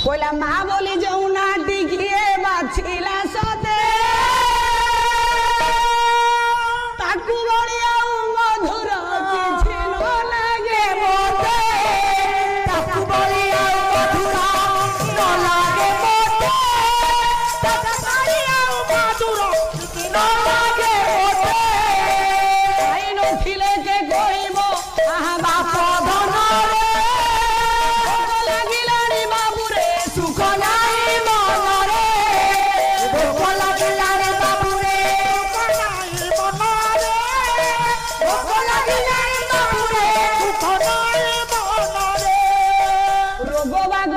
কইলা মা বলি যৌনা টিকিয়ে বাছিলা সতে তাকু বড়ি আউ মধুর কিছু ন লাগে মতে তাকু বড়ি আউ মধুর ন লাগে মতে তাকু বড়ি আউ মধুর ন লাগে মতে আই নথিলে কে কইব আহা বাপ ধন রে লাগিলানি বাবুরে সুখ নাই মনরে ভোক লাগিলানি বাবুরে সুখ নাই মনরে ভোক লাগিলানি বাবুরে সুখ নাই মনরে রোগ বাগ